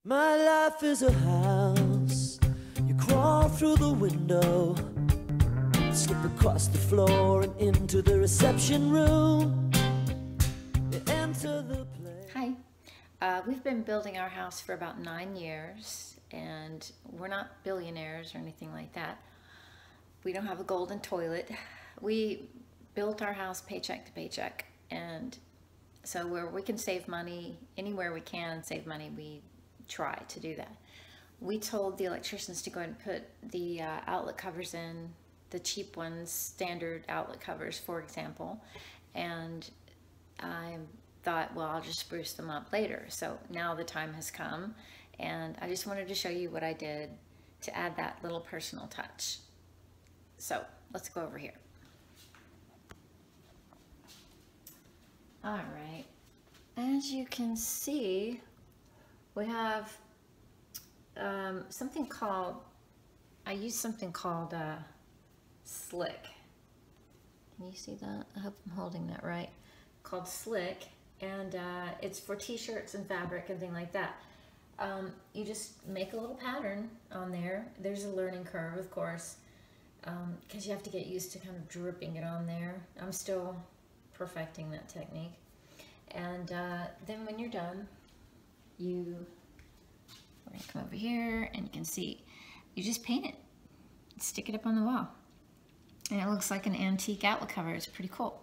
My life is a house. You crawl through the window, slip across the floor and into the reception room. You enter the place. Hi. We've been building our house for about 9 years, and we're not billionaires or anything like that. We don't have a golden toilet. We built our house paycheck to paycheck, and so where we can save money, anywhere we can save money, we try to do that. We told the electricians to go ahead and put the outlet covers in, the cheap ones, standard outlet covers, for example, and I thought, well, I'll just spruce them up later. So now the time has come, and I just wanted to show you what I did to add that little personal touch. So let's go over here. All right, as you can see, we have something called, I use something called Slick. Can you see that? I hope I'm holding that right. Called Slick, and it's for t-shirts and fabric and things like that. You just make a little pattern on there. There's a learning curve, of course, because you have to get used to kind of dripping it on there. I'm still perfecting that technique. And then when you're done, we're gonna come over here, and you can see, you just paint it, stick it up on the wall, and it looks like an antique outlet cover. It's pretty cool.